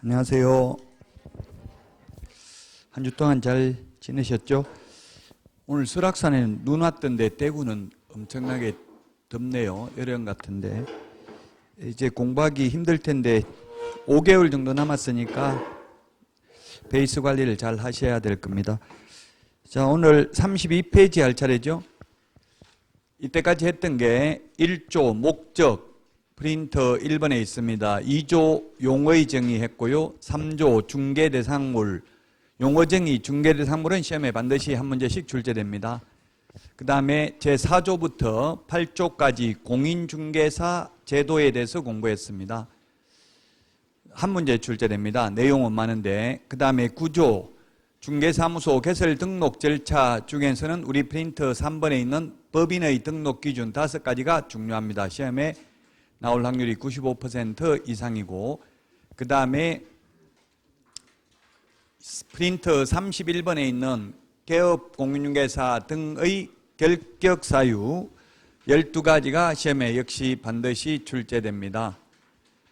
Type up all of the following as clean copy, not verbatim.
안녕하세요. 한 주 동안 잘 지내셨죠? 오늘 설악산에는 눈 왔던데 대구는 엄청나게 덥네요. 여름 같은데. 이제 공부하기 힘들 텐데 5개월 정도 남았으니까 베이스 관리를 잘 하셔야 될 겁니다. 자, 오늘 32페이지 할 차례죠. 이때까지 했던 게 1조 목적 프린터 1번에 있습니다. 2조 용어의 정의했고요. 3조 중개대상물 용어정의 중개대상물은 시험에 반드시 한 문제씩 출제됩니다. 그 다음에 제4조부터 8조까지 공인중개사 제도에 대해서 공부했습니다. 한 문제 출제됩니다. 내용은 많은데. 그 다음에 9조 중개사무소 개설 등록 절차 중에서는 우리 프린터 3번에 있는 법인의 등록 기준 5가지가 중요합니다. 시험에 나올 확률이 95% 이상이고, 그 다음에 프린터 31번에 있는 개업 공인중개사 등의 결격 사유 12가지가 시험에 역시 반드시 출제됩니다.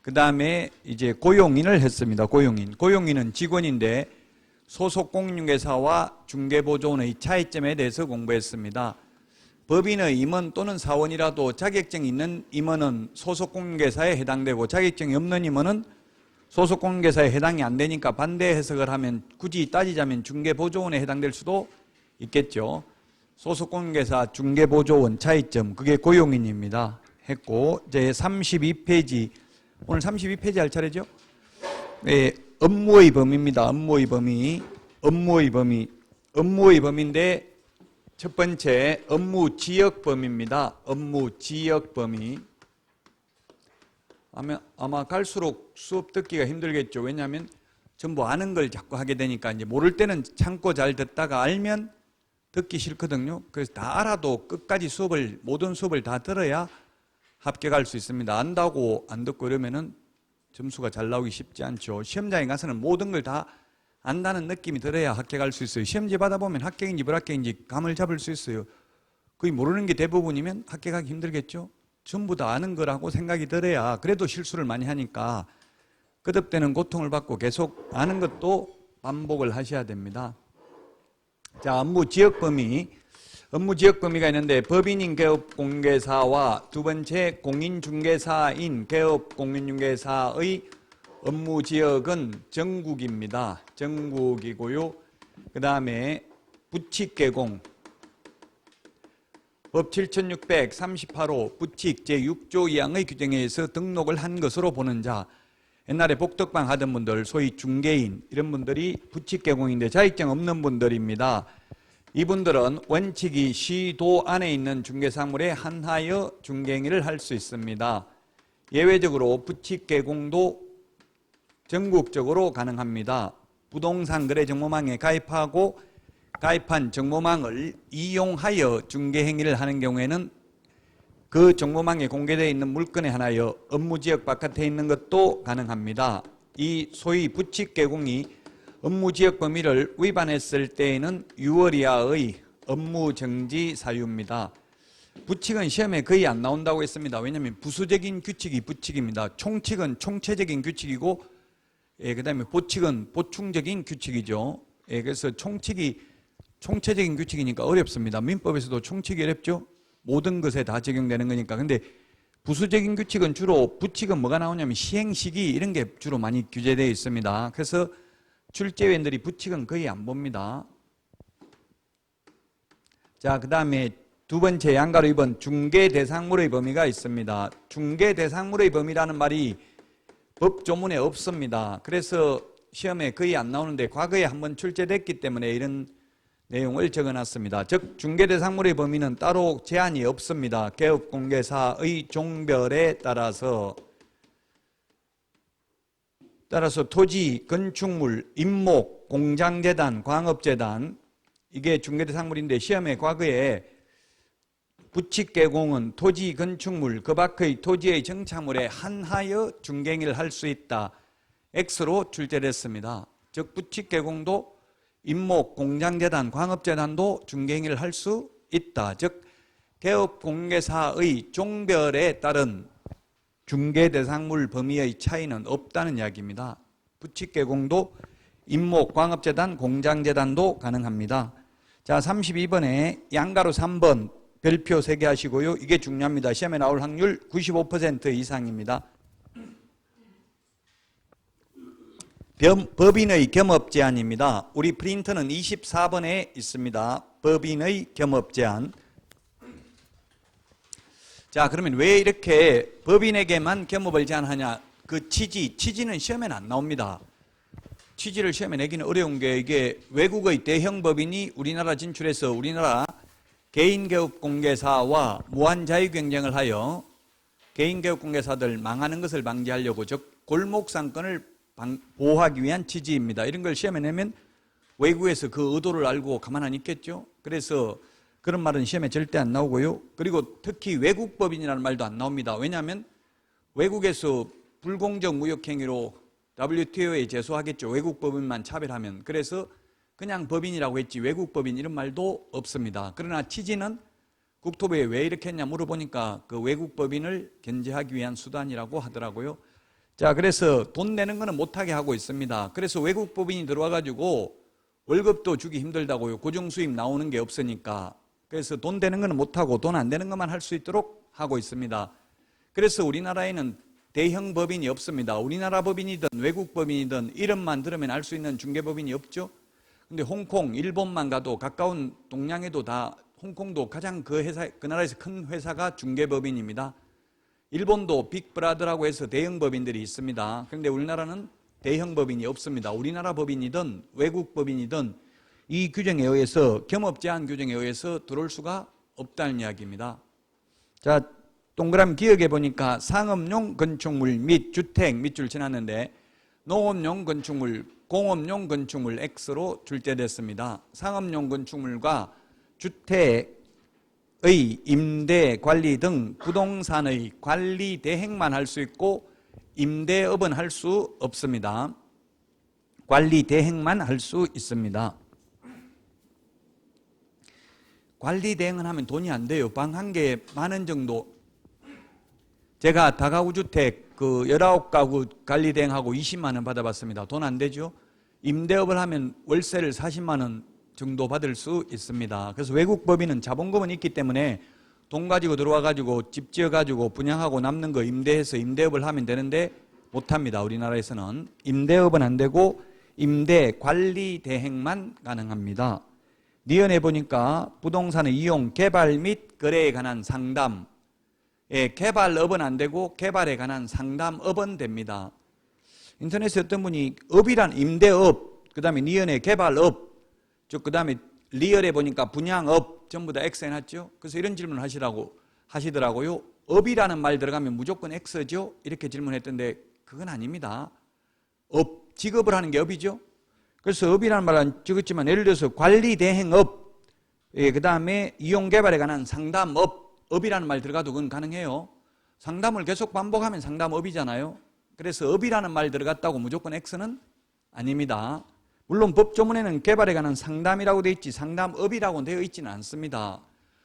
그 다음에 이제 고용인을 했습니다. 고용인은 직원인데 소속 공인중개사와 중개보조원의 차이점에 대해서 공부했습니다. 법인의 임원 또는 사원이라도 자격증이 있는 임원은 소속 공인중개사에 해당되고 자격증이 없는 임원은 소속 공인중개사에 해당이 안 되니까 반대 해석을 하면 굳이 따지자면 중개보조원에 해당될 수도 있겠죠. 소속 공인중개사 중개보조원 차이점, 그게 고용인입니다. 했고, 이제 32페이지, 오늘 32페이지 할 차례죠. 네, 업무의 범위입니다. 업무의 범위인데 첫 번째 업무 지역 범위입니다. 업무 지역 범위. 아마 갈수록 수업 듣기가 힘들겠죠. 왜냐하면 전부 아는 걸 자꾸 하게 되니까 이제 모를 때는 참고 잘 듣다가 알면 듣기 싫거든요. 그래서 다 알아도 끝까지 모든 수업을 다 들어야 합격할 수 있습니다. 안다고 안 듣고 이러면은 점수가 잘 나오기 쉽지 않죠. 시험장에 가서는 모든 걸 다 안다는 느낌이 들어야 합격할 수 있어요. 시험지 받아보면 합격인지 불합격인지 감을 잡을 수 있어요. 거의 모르는 게 대부분이면 합격하기 힘들겠죠. 전부 다 아는 거라고 생각이 들어야 그래도 실수를 많이 하니까 거듭되는 고통을 받고 계속 아는 것도 반복을 하셔야 됩니다. 자, 업무 지역 범위가 있는데 법인인 개업공개사와 두 번째 공인중개사인 개업공인중개사의 업무 지역은 전국입니다. 전국이고요. 그 다음에 부칙개공 법 7638호 부칙 제6조 2항의 규정에 의해서 등록을 한 것으로 보는 자, 옛날에 복덕방 하던 분들, 소위 중개인 이런 분들이 부칙개공인데 자격증 없는 분들입니다. 이분들은 원칙이 시도 안에 있는 중개사물에 한하여 중개행위를 할 수 있습니다. 예외적으로 부칙개공도 전국적으로 가능합니다. 부동산 거래 정보망에 가입한 정보망을 이용하여 중개행위를 하는 경우에는 그 정보망에 공개되어 있는 물건에 한하여 업무지역 바깥에 있는 것도 가능합니다. 이 소위 부칙개공이 업무지역 범위를 위반했을 때에는 6월 이하의 업무정지 사유입니다. 부칙은 시험에 거의 안 나온다고 했습니다. 왜냐하면 부수적인 규칙이 부칙입니다. 총칙은 총체적인 규칙이고, 그 다음에 보칙은 보충적인 규칙이죠. 그래서 총체적인 규칙이니까 어렵습니다. 민법에서도 총칙이 어렵죠. 모든 것에 다 적용되는 거니까. 근데 부수적인 규칙은 주로 부칙은 뭐가 나오냐면 시행시기 이런 게 주로 많이 규제되어 있습니다. 그래서 출제위원들이 부칙은 거의 안 봅니다. 자, 그 다음에 두 번째 양가로 2번 중개대상물의 범위가 있습니다. 중개대상물의 범위라는 말이 법조문에 없습니다. 그래서 시험에 거의 안 나오는데 과거에 한번 출제됐기 때문에 이런 내용을 적어놨습니다. 즉 중개대상물의 범위는 따로 제한이 없습니다. 개업공개사의 종별에 따라서 토지, 건축물, 임목, 공장재단, 광업재단 이게 중개대상물인데 시험에 과거에 부칙개공은 토지, 건축물, 그 밖의 토지의 정착물에 한하여 중개행위를 할 수 있다. X로 출제됐습니다. 즉 부칙개공도 임목, 공장재단, 광업재단도 중개행위를 할 수 있다. 즉 개업공개사의 종별에 따른 중개대상물 범위의 차이는 없다는 이야기입니다. 부칙 개공도 임목, 광업재단, 공장재단도 가능합니다. 자, 32번에 양가로 3번 별표 3개 하시고요. 이게 중요합니다. 시험에 나올 확률 95% 이상입니다. 법인의 겸업 제한입니다. 우리 프린터는 24번에 있습니다. 법인의 겸업 제한. 자, 그러면 왜 이렇게 법인에게만 겸업을 제한하냐? 그 취지는 시험에는 안 나옵니다. 취지를 시험에 내기는 어려운 게 이게 외국의 대형 법인이 우리나라 진출해서 우리나라 개인교육공개사와 무한자유 경쟁을 하여 개인교육공개사들 망하는 것을 방지하려고 즉 골목상권을 보호하기 위한 취지입니다. 이런 걸 시험에 내면 외국에서 그 의도를 알고 가만 안 있겠죠. 그래서 그런 말은 시험에 절대 안 나오고요. 그리고 특히 외국법인이라는 말도 안 나옵니다. 왜냐하면 외국에서 불공정 무역행위로 WTO에 제소하겠죠. 외국법인만 차별하면. 그래서 그냥 법인이라고 했지 외국법인 이런 말도 없습니다. 그러나 취지는 국토부에 왜 이렇게 했냐 물어보니까 그 외국법인을 견제하기 위한 수단이라고 하더라고요. 자, 그래서 돈 내는 거는 못하게 하고 있습니다. 그래서 외국법인이 들어와가지고 월급도 주기 힘들다고요. 고정수입 나오는 게 없으니까. 그래서 돈 되는 거는 못하고 돈 안 되는 것만 할 수 있도록 하고 있습니다. 그래서 우리나라에는 대형 법인이 없습니다. 우리나라 법인이든 외국 법인이든 이름만 들으면 알 수 있는 중개법인이 없죠. 근데 홍콩, 일본만 가도 가까운 동양에도 다 홍콩도 가장 그 나라에서 큰 회사가 중개법인입니다. 일본도 빅브라더라고 해서 대형 법인들이 있습니다. 그런데 우리나라는 대형 법인이 없습니다. 우리나라 법인이든 외국 법인이든 이 규정에 의해서 겸업 제한 규정에 의해서 들어올 수가 없다는 이야기입니다. 자, 동그라미 기억해 보니까 상업용 건축물 및 주택 밑줄 지났는데 농업용 건축물, 공업용 건축물 X로 출제됐습니다. 상업용 건축물과 주택의 임대, 관리 등 부동산의 관리 대행만 할 수 있고 임대업은 할 수 없습니다. 관리 대행만 할 수 있습니다. 관리 대행은 하면 돈이 안 돼요. 방 한 개에 10,000원 정도. 제가 다가구 주택 그 19가구 관리 대행하고 20만 원 받아봤습니다. 돈 안 되죠? 임대업을 하면 월세를 40만 원 정도 받을 수 있습니다. 그래서 외국 법인은 자본금은 있기 때문에 돈 가지고 들어와가지고 집 지어가지고 분양하고 남는 거 임대해서 임대업을 하면 되는데 못합니다. 우리나라에서는 임대업은 안 되고 임대 관리 대행만 가능합니다. 니은에 보니까 부동산의 이용, 개발 및 거래에 관한 상담, 개발업은 안 되고 개발에 관한 상담업은 됩니다. 인터넷에 어떤 분이 업이란 임대업, 그 다음에 니은에 개발업, 그 다음에 리얼에 보니까 분양업 전부 다 X 해놨죠. 그래서 이런 질문을 하시더라고요. 업이라는 말 들어가면 무조건 X죠. 이렇게 질문했던데 그건 아닙니다. 업, 직업을 하는 게 업이죠. 그래서 업이라는 말은 적었지만 예를 들어서 관리 대행업, 그 다음에 이용 개발에 관한 상담업, 업이라는 말 들어가도 그건 가능해요. 상담을 계속 반복하면 상담업이잖아요. 그래서 업이라는 말 들어갔다고 무조건 X는 아닙니다. 물론 법조문에는 개발에 관한 상담이라고 되어 있지 상담업이라고 되어 있지는 않습니다.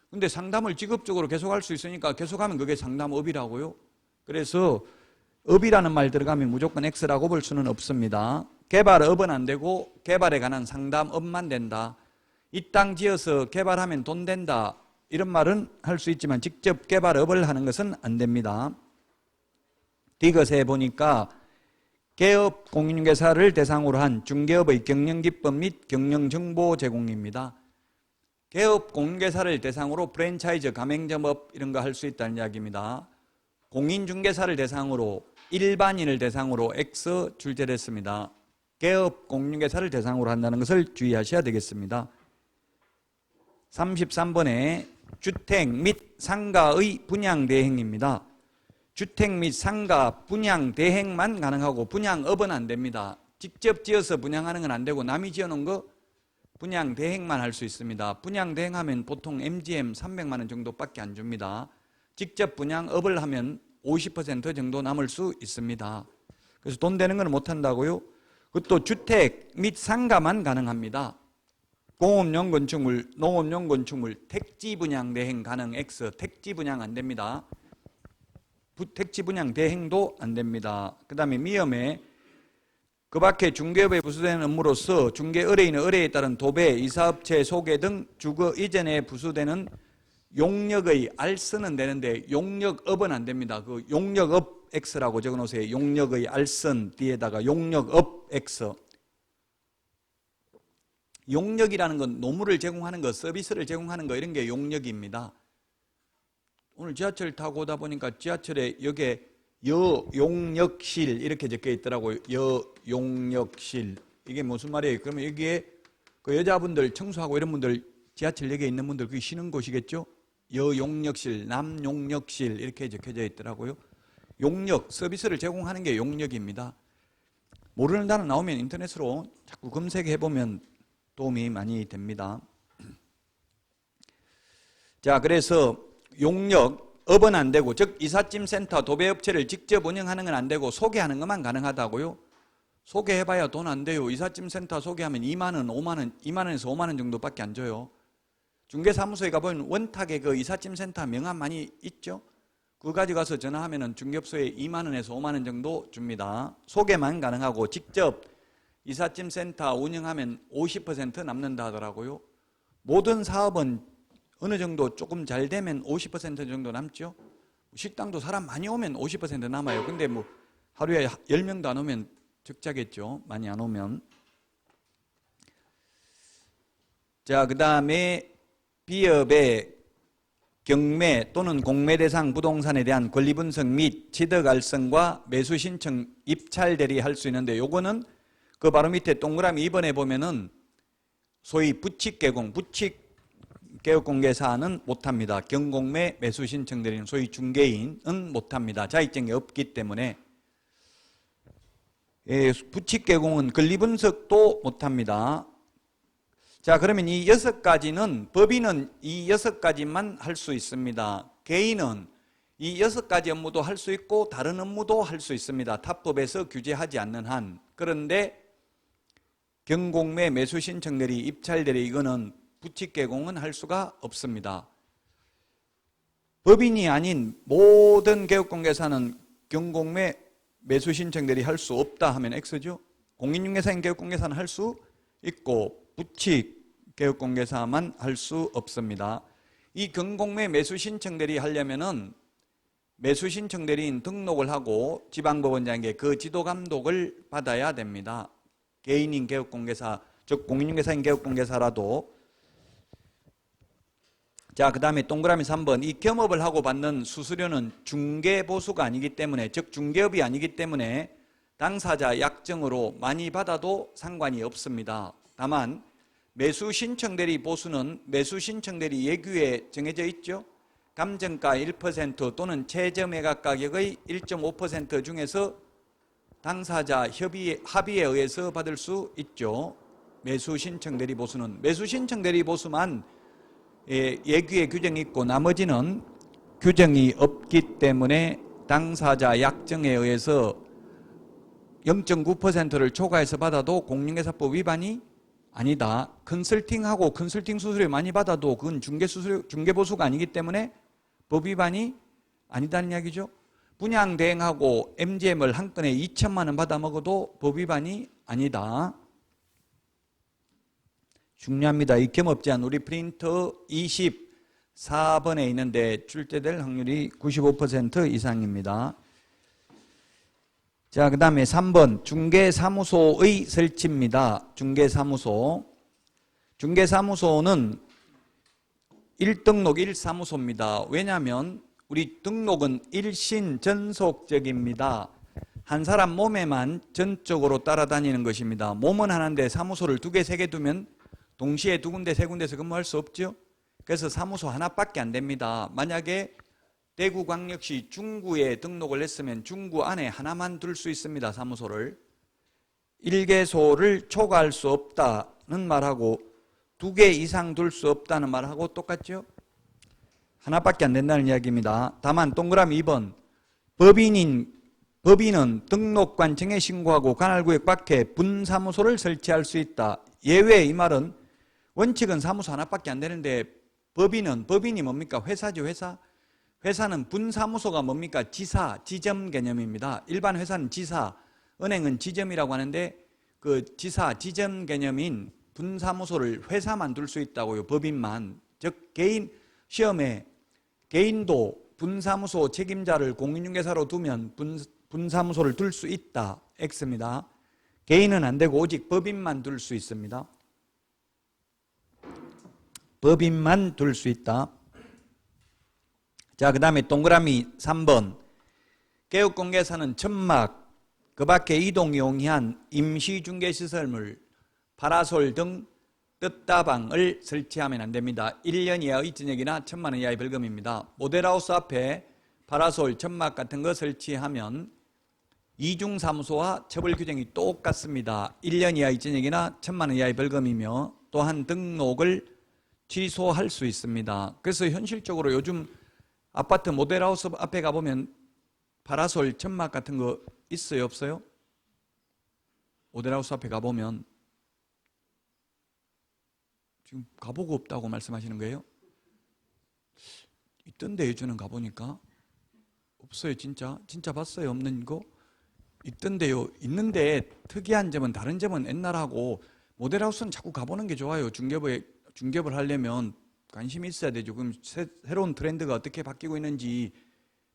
근데 상담을 직업적으로 계속할 수 있으니까 계속하면 그게 상담업이라고요. 그래서 업이라는 말 들어가면 무조건 X라고 볼 수는 없습니다. 개발업은 안 되고 개발에 관한 상담업만 된다. 이 땅 지어서 개발하면 돈 된다. 이런 말은 할 수 있지만 직접 개발업을 하는 것은 안 됩니다. 디귿에 보니까 개업 공인중개사를 대상으로 한 중개업의 경영기법 및 경영정보 제공입니다. 개업 공인중개사를 대상으로 프랜차이즈 가맹점업 이런 거 할 수 있다는 이야기입니다. 공인중개사를 대상으로 일반인을 대상으로 X 출제됐습니다. 개업 공인중개사를 대상으로 한다는 것을 주의하셔야 되겠습니다. 33번에 주택 및 상가의 분양 대행입니다. 주택 및 상가 분양 대행만 가능하고 분양업은 안 됩니다. 직접 지어서 분양하는 건 안 되고 남이 지어놓은 거 분양 대행만 할 수 있습니다. 분양 대행하면 보통 MGM 300만 원 정도밖에 안 줍니다. 직접 분양업을 하면 50% 정도 남을 수 있습니다. 그래서 돈 되는 건 못 한다고요. 그것도 주택 및 상가만 가능합니다. 공업용 건축물, 농업용 건축물, 택지 분양 대행 가능 X, 택지 분양 안 됩니다. 택지 분양 대행도 안 됩니다. 그 다음에 미음에 그 밖에 중개업에 부수되는 업무로서 중개 의뢰인의 의뢰에 따른 도배, 이사업체 소개 등 주거 이전에 부수되는 용역의 알선은 되는데 용역업은 안 됩니다. 그 용역업 X라고 적어놓으세요. 용역의 알선 뒤에다가 용역업 X. 용역이라는 건 노무를 제공하는 거, 서비스를 제공하는 거 이런 게 용역입니다. 오늘 지하철 타고 오다 보니까 지하철에 여기에 여용역실 이렇게 적혀 있더라고요. 여용역실. 이게 무슨 말이에요? 그러면 여기에 그 여자분들 청소하고 이런 분들 지하철역에 있는 분들 그게 쉬는 곳이겠죠? 여용역실, 남용역실 이렇게 적혀져 있더라고요. 용역, 서비스를 제공하는 게 용역입니다. 모르는 단어 나오면 인터넷으로 자꾸 검색해 보면 도움이 많이 됩니다. 자, 그래서 용역, 업은 안 되고, 즉 이삿짐 센터, 도배업체를 직접 운영하는 건 안 되고 소개하는 것만 가능하다고요. 소개해봐야 돈 안 돼요. 이삿짐 센터 소개하면 2만 원, 5만 원, 2만 원에서 5만 원 정도밖에 안 줘요. 중개사무소에 가보면 원탁에 그 이삿짐 센터 명함 많이 있죠. 그거 가져가서 전화하면 중개업소에 2만 원에서 5만 원 정도 줍니다. 소개만 가능하고 직접 이삿짐 센터 운영하면 50% 남는다 하더라고요. 모든 사업은 어느 정도 조금 잘 되면 50% 정도 남죠. 식당도 사람 많이 오면 50% 남아요. 근데 뭐 하루에 10명도 안 오면 적자겠죠. 많이 안 오면. 자, 그 다음에 비업의 경매 또는 공매 대상 부동산에 대한 권리 분석 및 취득 알선과 매수 신청 입찰 대리 할 수 있는데 요거는 그 바로 밑에 동그라미 2번에 보면은 소위 부칙 개공, 부칙 개업공개사는 못합니다. 경공매 매수 신청 대리는 소위 중개인은 못합니다. 자격증이 없기 때문에. 부칙 개공은 권리 분석도 못합니다. 자, 그러면 이 6가지는 법인은 이 6가지만 할 수 있습니다. 개인은 이 6가지 업무도 할 수 있고 다른 업무도 할 수 있습니다. 탑법에서 규제하지 않는 한. 그런데 경공매 매수 신청 대리, 입찰 대리 이거는 부칙 개공은 할 수가 없습니다. 법인이 아닌 모든 개업공개사는 경공매 매수 신청 대리 할 수 없다 하면 X죠. 공인중개사인 개업공개사는 할 수 있고 부칙 개업공개사만 할 수 없습니다. 이 경공매 매수 신청 대리 하려면은 매수 신청 대리인 등록을 하고 지방법원장에게 그 지도 감독을 받아야 됩니다. 개인인 개업공개사, 즉 공인중개사인 개업공개사라도. 자, 그 다음에 동그라미 3번. 이 겸업을 하고 받는 수수료는 중개보수가 아니기 때문에, 즉 중개업이 아니기 때문에 당사자 약정으로 많이 받아도 상관이 없습니다. 다만 매수 신청 대리 보수는 매수 신청 대리 예규에 정해져 있죠. 감정가 1% 또는 최저 매각 가격의 1.5% 중에서 당사자 합의에 의해서 받을 수 있죠. 매수 신청 대리 보수는. 매수 신청 대리 보수만 예규에 규정이 있고 나머지는 규정이 없기 때문에 당사자 약정에 의해서 0.9%를 초과해서 받아도 공인중개사법 위반이 아니다. 컨설팅하고 컨설팅 수수료 많이 받아도 그건 중개보수가 아니기 때문에 법 위반이 아니다는 이야기죠. 분양 대행하고 MGM을 한 건에 2천만 원 받아 먹어도 법 위반이 아니다. 중요합니다. 이 겸업 제한 우리 프린터 24번에 있는데 출제될 확률이 95% 이상입니다. 자, 그 다음에 3번 중개사무소의 설치입니다. 중개사무소. 중개사무소는 1등록 1사무소입니다. 왜냐하면 우리 등록은 일신전속적입니다. 한 사람 몸에만 전적으로 따라다니는 것입니다. 몸은 하나인데 사무소를 2개, 3개 두면 동시에 2군데, 3군데서 근무할 수 없죠. 그래서 사무소 하나밖에 안 됩니다. 만약에 대구광역시 중구에 등록을 했으면 중구 안에 하나만 둘 수 있습니다. 사무소를. 1개소를 초과할 수 없다는 말하고 2개 이상 둘 수 없다는 말하고 똑같죠? 하나밖에 안 된다는 이야기입니다. 다만 동그라미 2번 법인은 등록관 정해 신고하고 관할구역 밖에 분사무소를 설치할 수 있다. 예외 이 말은 원칙은 사무소 하나밖에 안 되는데 법인이 뭡니까? 회사죠, 회사. 회사는 분사무소가 뭡니까? 지사, 지점 개념입니다. 일반 회사는 지사, 은행은 지점이라고 하는데 그 지사, 지점 개념인 분사무소를 회사만 둘 수 있다고요. 법인만. 즉 개인 시험에 개인도 분사무소 책임자를 공인중개사로 두면 분사무소를 둘 수 있다. X입니다. 개인은 안 되고 오직 법인만 둘 수 있습니다. 법인만 둘 수 있다. 자, 그 다음에 동그라미 3번. 개업공개사는 천막, 그 밖에 이동 용이한 임시중개시설물, 파라솔 등 뜻다방을 설치하면 안 됩니다. 1년 이하의 전역이나 1,000만 원 이하의 벌금입니다. 모델하우스 앞에 파라솔, 천막 같은 거 설치하면 이중사무소와 처벌 규정이 똑같습니다. 1년 이하의 전역이나 1,000만 원 이하의 벌금이며 또한 등록을 취소할 수 있습니다. 그래서 현실적으로 요즘 아파트 모델하우스 앞에 가보면 파라솔, 천막 같은 거 있어요, 없어요? 모델하우스 앞에 가보면 지금 가보고 없다고 말씀하시는 거예요? 있던데요, 저는 가보니까. 없어요, 진짜 봤어요, 없는 거? 있던데요. 있는데 특이한 점은, 다른 점은 옛날하고 모델하우스는 자꾸 가보는 게 좋아요. 중개업을 하려면 관심이 있어야 되죠. 그럼 새로운 트렌드가 어떻게 바뀌고 있는지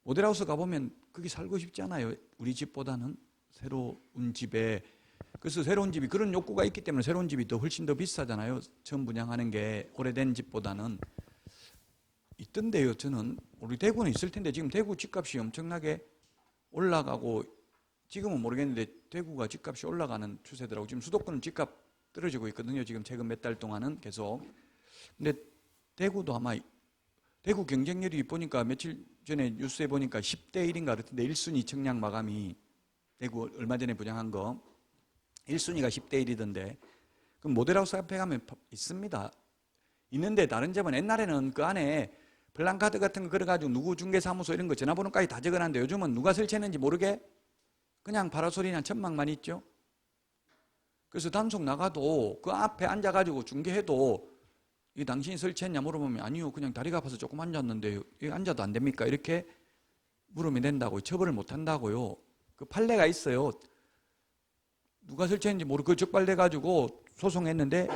모델하우스 가보면 거기 살고 싶지 않아요. 우리 집보다는 새로운 집에. 그래서 새로운 집이 그런 욕구가 있기 때문에 새로운 집이 훨씬 더 비싸잖아요. 처음 분양하는 게 오래된 집보다는. 있던데요. 저는 우리 대구는 있을 텐데 지금 대구 집값이 엄청나게 올라가고, 지금은 모르겠는데 대구가 집값이 올라가는 추세더라고요. 지금 수도권은 집값 떨어지고 있거든요. 지금 최근 몇 달 동안은 계속. 근데 대구도 아마, 대구 경쟁률이 보니까 며칠 전에 뉴스에 보니까 10대 1인가 그렇던데 1순위 청약 마감이, 대구 얼마 전에 분양한 거 1순위가 10대 1이던데. 그럼 모델하우스 앞에 가면 있습니다. 있는데 다른 점은, 옛날에는 그 안에 플랜카드 같은 거 걸어가지고 누구 중개사무소 이런 거 전화번호까지 다 적어놨는데 요즘은 누가 설치했는지 모르게 그냥 파라솔이나 천막만 있죠. 그래서 단속 나가도 그 앞에 앉아가지고 중개해도 이 당신이 설치했냐 물어보면 아니요, 그냥 다리가 아파서 조금 앉았는데 여기 앉아도 안 됩니까? 이렇게 물으면 된다고요. 처벌을 못 한다고요. 그 판례가 있어요. 누가 설치했는지 모르고 그 적발돼가지고 소송했는데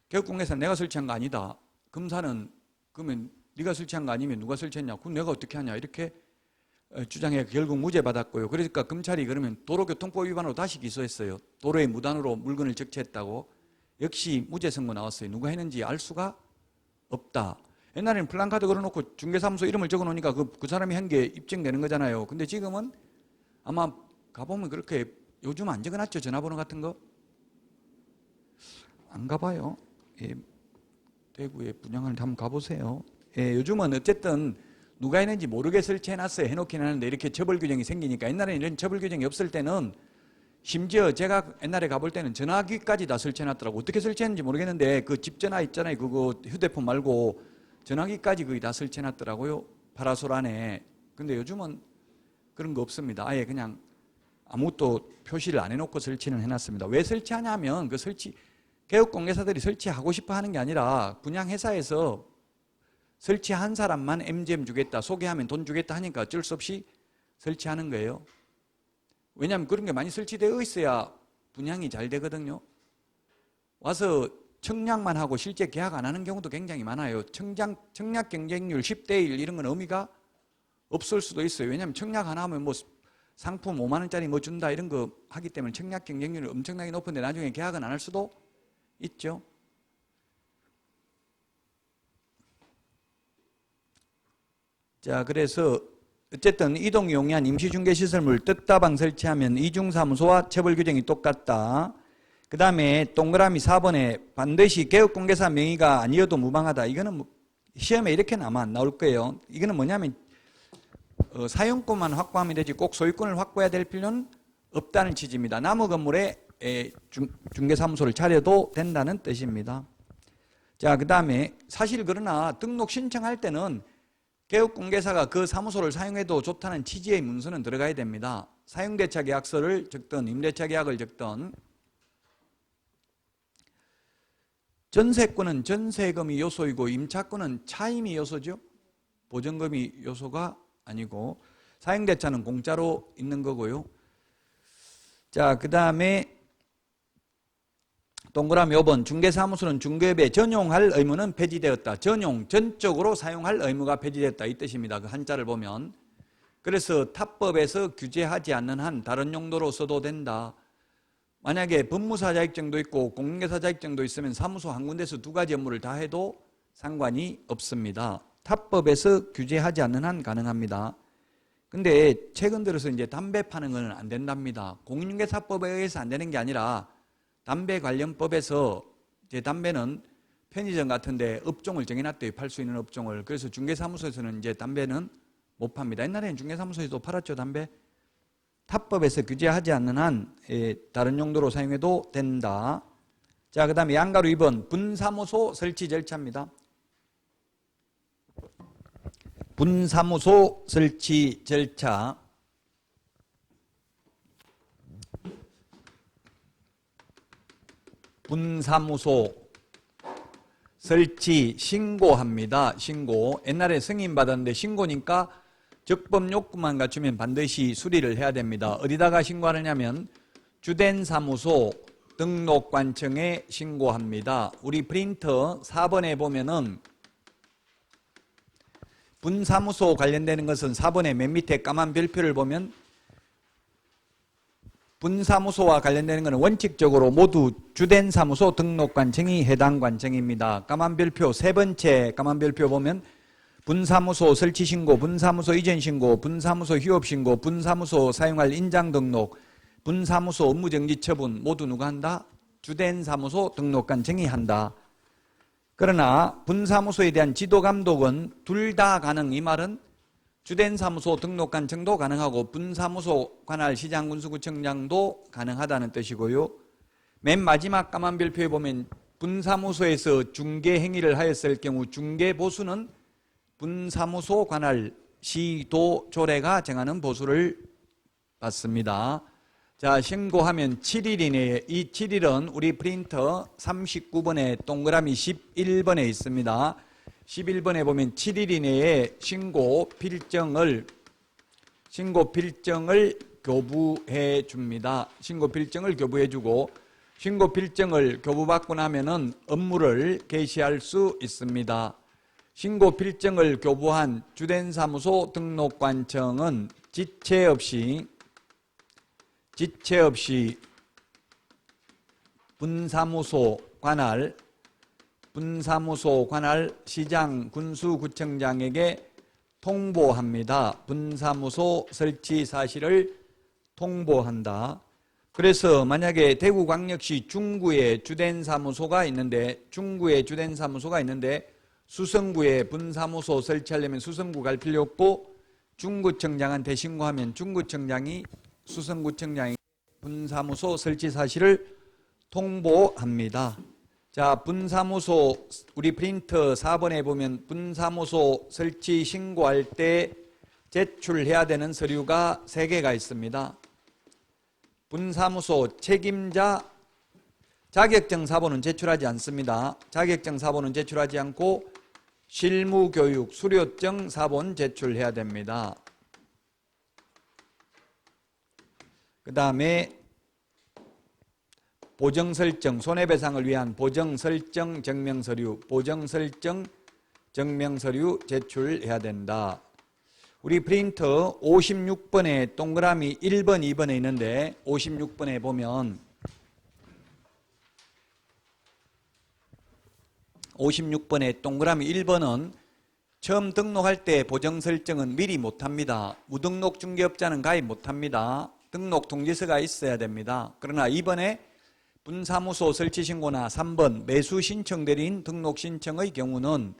개업공개사 내가 설치한 거 아니다. 검사는 그러면 네가 설치한 거 아니면 누가 설치했냐? 그럼 내가 어떻게 하냐? 이렇게 주장해 결국 무죄 받았고요. 그러니까 검찰이 그러면 도로교통법 위반으로 다시 기소했어요. 도로에 무단으로 물건을 적재했다고. 역시 무죄 선고 나왔어요. 누가 했는지 알 수가 없다. 옛날에는 플랜카드 걸어놓고 중개사무소 이름을 적어놓으니까 그 사람이 한 게 입증되는 거잖아요. 근데 지금은 아마 가보면 그렇게 요즘 안 적어놨죠. 전화번호 같은 거. 안 가봐요. 예, 대구에 분양하는데 한번 가보세요. 예, 요즘은 어쨌든 누가 했는지 모르게 설치해놨어요. 해놓긴 하는데 이렇게 처벌 규정이 생기니까. 옛날에는 이런 처벌 규정이 없을 때는 심지어 제가 옛날에 가볼 때는 전화기까지 다 설치해놨더라고. 어떻게 설치했는지 모르겠는데 그 집 전화 있잖아요. 그거 휴대폰 말고 전화기까지 거의 다 설치해놨더라고요. 파라솔 안에. 근데 요즘은 그런 거 없습니다. 아예 그냥 아무것도 표시를 안 해놓고 설치는 해놨습니다. 왜 설치하냐면 그 개업공개사들이 설치하고 싶어 하는 게 아니라 분양회사에서 설치한 사람만 MGM 주겠다, 소개하면 돈 주겠다 하니까 어쩔 수 없이 설치하는 거예요. 왜냐하면 그런 게 많이 설치되어 있어야 분양이 잘 되거든요. 와서 청약만 하고 실제 계약 안 하는 경우도 굉장히 많아요. 청약 경쟁률 10대 1 이런 건 의미가 없을 수도 있어요. 왜냐하면 청약 하나 하면 뭐 상품 5만 원짜리 뭐 준다 이런 거 하기 때문에 청약 경쟁률이 엄청나게 높은데 나중에 계약은 안 할 수도 있죠. 자, 그래서 어쨌든 이동 용이한 임시중개시설물 뜻다방 설치하면 이중사무소와 처벌 규정이 똑같다. 그 다음에 동그라미 4번에 반드시 개업공개사 명의가 아니어도 무방하다. 이거는 뭐 시험에 이렇게는 아마 안 나올 거예요. 이거는 뭐냐면 사용권만 확보하면 되지 꼭 소유권을 확보해야 될 필요는 없다는 취지입니다. 나무 건물에 중개사무소를 차려도 된다는 뜻입니다. 자, 그 다음에 사실 그러나 등록 신청할 때는 개업공개사가 그 사무소를 사용해도 좋다는 취지의 문서는 들어가야 됩니다. 사용대차 계약서를 적든 임대차 계약을 적든. 전세권은 전세금이 요소이고 임차권은 차임이 요소죠. 보증금이 요소가 아니고 사용대차는 공짜로 있는 거고요. 자, 그 다음에 동그라미 5번 중개사무소는 중개업에 전용할 의무는 폐지되었다. 전적으로 사용할 의무가 폐지되었다 이 뜻입니다. 그 한자를 보면. 그래서 타법에서 규제하지 않는 한 다른 용도로 써도 된다. 만약에 법무사 자격증도 있고 공인중개사 자격증도 있으면 사무소 한 군데서 두 가지 업무를 다 해도 상관이 없습니다. 타법에서 규제하지 않는 한 가능합니다. 근데 최근 들어서 이제 담배 파는 건 안 된답니다. 공인중개사법에 의해서 안 되는 게 아니라 담배 관련 법에서 이제 담배는 편의점 같은데 업종을 정해놨대요. 팔 수 있는 업종을. 그래서 중개사무소에서는 이제 담배는 못 팝니다. 옛날에는 중개사무소에서도 팔았죠, 담배. 타법에서 규제하지 않는 한 다른 용도로 사용해도 된다. 자, 그 다음에 양가로 2번 분사무소 설치 절차입니다. 분사무소 설치 절차. 분사무소 설치 신고합니다. 신고. 옛날에 승인 받았는데 신고니까 적법 요건만 갖추면 반드시 수리를 해야 됩니다. 어디다가 신고하느냐면 주된 사무소 등록관청에 신고합니다. 우리 프린터 4번에 보면은 분사무소 관련되는 것은 4번에 맨 밑에 까만 별표를 보면 분사무소와 관련되는 것은 원칙적으로 모두 주된 사무소 등록관청이 해당 관청입니다. 까만 별표 세 번째 까만 별표 보면 분사무소 설치 신고, 분사무소 이전 신고, 분사무소 휴업 신고, 분사무소 사용할 인장 등록, 분사무소 업무 정지 처분 모두 누가 한다? 주된 사무소 등록관청이 한다. 그러나 분사무소에 대한 지도 감독은 둘 다 가능. 이 말은 주된 사무소 등록관청도 가능하고 분사무소 관할 시장군수구청장도 가능하다는 뜻이고요. 맨 마지막 까만 별표에 보면 분사무소에서 중개 행위를 하였을 경우 중개 보수는 분사무소 관할 시도조례가 정하는 보수를 받습니다. 자, 신고하면 7일 이내에, 이 7일은 우리 프린터 39번에 동그라미 11번에 있습니다. 11번에 보면 7일 이내에 신고 필정을 교부해 줍니다. 신고 필정을 교부해 주고 신고 필정을 교부받고 나면은 업무를 개시할 수 있습니다. 신고 필정을 교부한 주된 사무소 등록관청은 지체 없이 분사무소 관할 시장 군수구청장에게 통보합니다. 분사무소 설치 사실을 통보한다. 그래서 만약에 대구광역시 중구에 주된 사무소가 있는데 수성구에 분사무소 설치하려면 수성구 갈 필요 없고 중구청장한테 신고하면 중구청장이 수성구청장에게 분사무소 설치 사실을 통보합니다. 자, 분사무소 우리 프린터 4번에 보면 분사무소 설치 신고할 때 제출해야 되는 서류가 3개가 있습니다. 분사무소 책임자 자격증 사본은 제출하지 않습니다. 자격증 사본은 제출하지 않고 실무교육 수료증 사본 제출해야 됩니다. 그 다음에 보정설정, 손해배상을 위한 보정설정 증명서류 제출해야 된다. 우리 프린터 56번에 동그라미 1번, 2번에 있는데 56번에 보면 56번에 동그라미 1번은 처음 등록할 때 보정설정은 미리 못합니다. 무등록 중개업자는 가입 못합니다. 등록 통지서가 있어야 됩니다. 그러나 2번에 분사무소 설치 신고나 3번 매수 신청 대리인 등록 신청의 경우는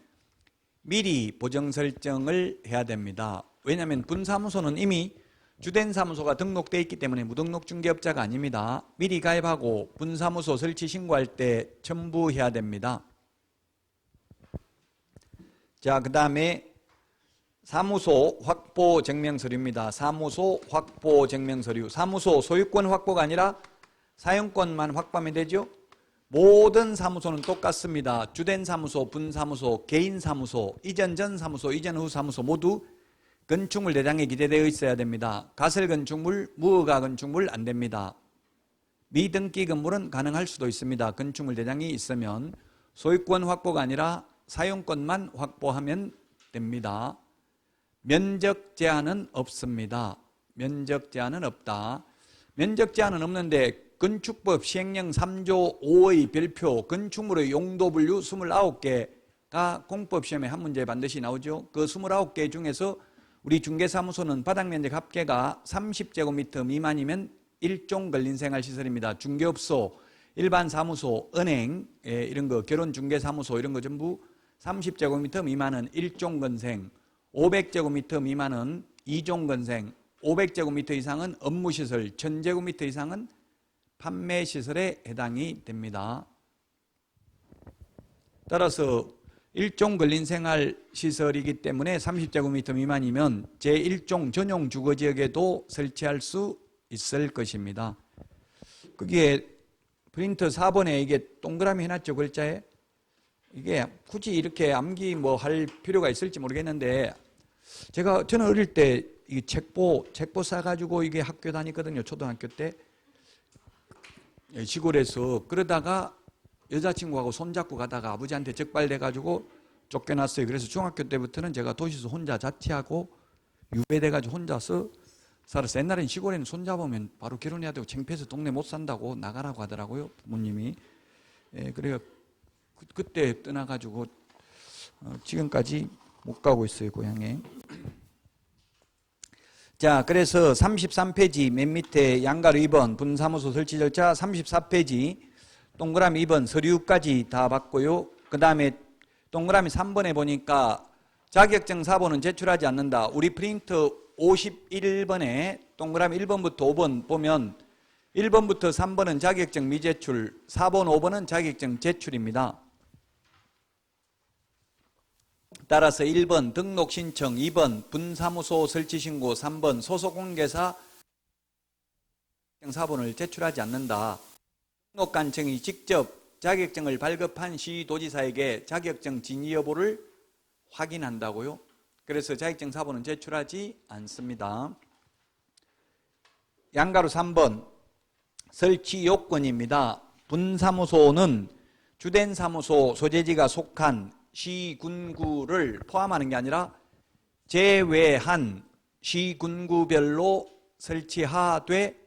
미리 보정 설정을 해야 됩니다. 왜냐하면 분사무소는 이미 주된 사무소가 등록되어 있기 때문에 무등록 중개업자가 아닙니다. 미리 가입하고 분사무소 설치 신고할 때 첨부해야 됩니다. 자, 그 다음에 사무소 확보 증명서류입니다. 사무소 확보 증명서류. 사무소 소유권 확보가 아니라 사용권만 확보하면 되죠. 모든 사무소는 똑같습니다. 주된 사무소, 분사무소, 개인 사무소, 이전 전 사무소, 이전 후 사무소 모두 건축물 대장에 기재되어 있어야 됩니다. 가설 건축물, 무허가 건축물 안 됩니다. 미등기 건물은 가능할 수도 있습니다. 건축물 대장이 있으면. 소유권 확보가 아니라 사용권만 확보하면 됩니다. 면적 제한은 없습니다. 면적 제한은 없다. 면적 제한은 없는데 건축법 시행령 3조 5의 별표 건축물의 용도 분류 29개가 공법시험에 한 문제에 반드시 나오죠. 그 29개 중에서 우리 중개사무소는 바닥면적 합계가 30제곱미터 미만이면 일종 근린생활시설입니다. 중개업소, 일반 사무소, 은행, 이런 거, 결혼중개사무소 이런 거 전부 30제곱미터 미만은 일종 건생, 500제곱미터 미만은 이종 건생, 500제곱미터 이상은 업무시설, 1000제곱미터 이상은 판매시설에 해당이 됩니다. 따라서 일종 근린생활시설이기 때문에 30제곱미터 미만이면 제1종 전용 주거지역에도 설치할 수 있을 것입니다. 그게 프린터 4번에 이게 동그라미 해놨죠, 글자에. 이게 굳이 이렇게 암기 뭐 할 필요가 있을지 모르겠는데, 저는 어릴 때 이 책보 싸가지고 이게 학교 다녔거든요, 초등학교 때. 시골에서. 그러다가 여자친구하고 손잡고 가다가 아버지한테 적발돼가지고 쫓겨났어요. 그래서 중학교 때부터는 제가 도시에서 혼자 자취하고 유배돼가지고 혼자서 살았어요. 옛날엔 시골에는 손잡으면 바로 결혼해야 되고 창피해서 동네 못 산다고 나가라고 하더라고요, 부모님이. 그래서 그때 떠나가지고 지금까지 못 가고 있어요, 고향에. 자, 그래서 33페이지 맨 밑에 양가로 2번 분사무소 설치 절차, 34페이지 동그라미 2번 서류까지 다 받고요. 그 다음에 동그라미 3번에 보니까 자격증 사본은 제출하지 않는다. 우리 프린터 51번에 동그라미 1번부터 5번 보면 1번부터 3번은 자격증 미제출, 4번, 5번은 자격증 제출입니다. 따라서 1번 등록 신청, 2번 분사무소 설치 신고, 3번 소속공개사 사본을 제출하지 않는다. 등록관청이 직접 자격증을 발급한 시도지사에게 자격증 진위 여부를 확인한다고요. 그래서 자격증 사본은 제출하지 않습니다. 양가로 3번 설치 요건입니다. 분사무소는 주된 사무소 소재지가 속한 시군구를 포함하는 게 아니라 제외한 시군구별로 설치하되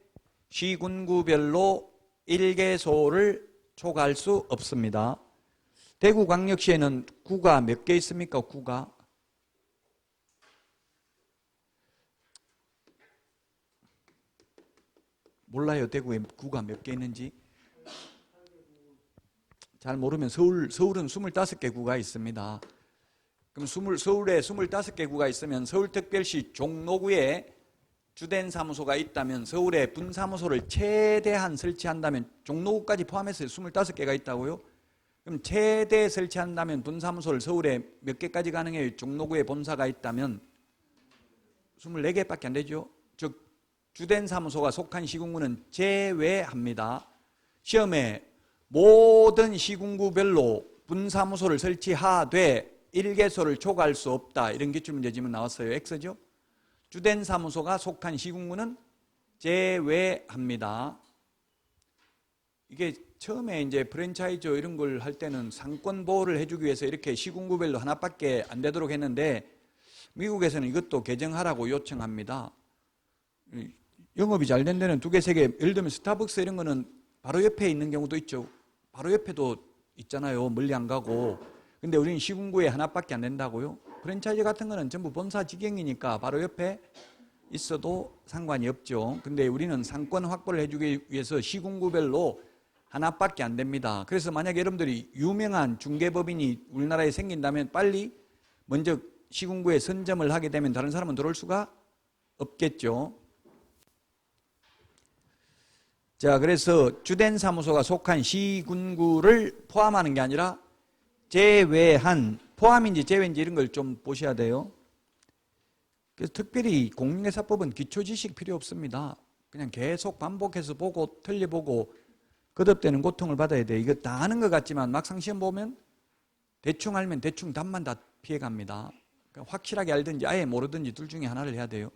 시군구별로 일개소를 초과할 수 없습니다. 대구광역시에는 구가 몇 개 있습니까? 구가? 몰라요, 대구에 구가 몇 개 있는지? 잘 모르면 서울은 25개 구가 있습니다. 그럼 서울에 25개 구가 있으면 서울특별시 종로구에 주된 사무소가 있다면 서울에 분사무소를 최대한 설치한다면 종로구까지 포함해서 25개가 있다고요? 그럼 최대 설치한다면 분사무소를 서울에 몇 개까지 가능해요? 종로구에 본사가 있다면 24개밖에 안 되죠. 즉 주된 사무소가 속한 시군구는 제외합니다. 시험에 모든 시군구별로 분사무소를 설치하되 일개소를 초과할 수 없다. 이런 기출문제 지문 나왔어요. X죠? 주된 사무소가 속한 시군구는 제외합니다. 이게 처음에 이제 프랜차이즈 이런 걸 할 때는 상권 보호를 해주기 위해서 이렇게 시군구별로 하나밖에 안 되도록 했는데 미국에서는 이것도 개정하라고 요청합니다. 영업이 잘 된 데는 2개, 3개, 예를 들면 스타벅스 이런 거는 바로 옆에 있는 경우도 있죠. 바로 옆에도 있잖아요. 멀리 안 가고. 근데 우리는 시군구에 하나밖에 안 된다고요. 프랜차이즈 같은 거는 전부 본사 직영이니까 바로 옆에 있어도 상관이 없죠. 근데 우리는 상권 확보를 해주기 위해서 시군구별로 하나밖에 안 됩니다. 그래서 만약에 여러분들이 유명한 중개법인이 우리나라에 생긴다면 빨리 먼저 시군구에 선점을 하게 되면 다른 사람은 들어올 수가 없겠죠. 자, 그래서 주된 사무소가 속한 시군구를 포함하는 게 아니라 제외한, 포함인지 제외인지 이런 걸 좀 보셔야 돼요. 그래서 특별히 공인중개사법은 기초 지식 필요 없습니다. 그냥 계속 반복해서 보고 틀려보고 거듭되는 고통을 받아야 돼요. 이거 다 아는 것 같지만 막상 시험 보면 대충 알면 대충 답만 다 피해갑니다. 그러니까 확실하게 알든지 아예 모르든지 둘 중에 하나를 해야 돼요.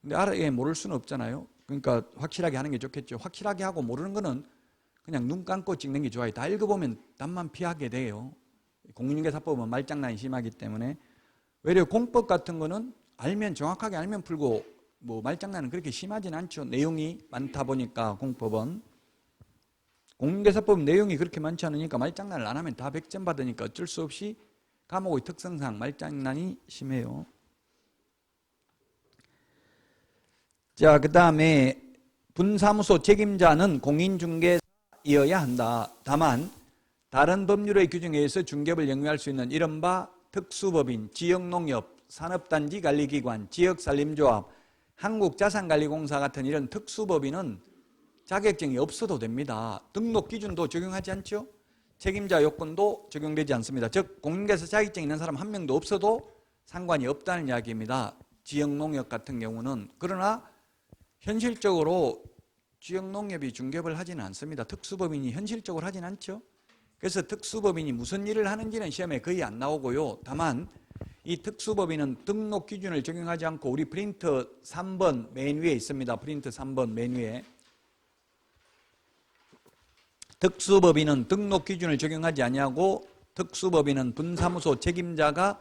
근데 아예 모를 수는 없잖아요. 그러니까 확실하게 하는 게 좋겠죠. 확실하게 하고 모르는 거는 그냥 눈 감고 찍는 게 좋아요. 다 읽어보면 답만 피하게 돼요. 공인중개사법은 말장난이 심하기 때문에. 외려 공법 같은 거는 알면 정확하게 알면 풀고 뭐 말장난은 그렇게 심하진 않죠. 내용이 많다 보니까 공법은. 공인중개사법은 내용이 그렇게 많지 않으니까 말장난을 안 하면 다 100점 받으니까 어쩔 수 없이 과목의 특성상 말장난이 심해요. 자, 그 다음에 분사무소 책임자는 공인중개사이어야 한다. 다만 다른 법률의 규정에 의해서 중개업을 영위할 수 있는 이른바 특수법인, 지역농협, 산업단지관리기관, 지역산림조합, 한국자산관리공사 같은 이런 특수법인은 자격증이 없어도 됩니다. 등록 기준도 적용하지 않죠? 책임자 요건도 적용되지 않습니다. 즉 공인중개사 자격증 있는 사람 한 명도 없어도 상관이 없다는 이야기입니다. 지역농협 같은 경우는. 그러나 현실적으로 지역농협이 중개업을 하지는 않습니다. 특수법인이 현실적으로 하진 않죠. 그래서 특수법인이 무슨 일을 하는지는 시험에 거의 안 나오고요. 다만 이 특수법인은 등록 기준을 적용하지 않고 우리 프린트 3번 맨 위에 있습니다. 프린트 3번 맨 위에. 특수법인은 등록 기준을 적용하지 아니하고 특수법인은 분사무소 책임자가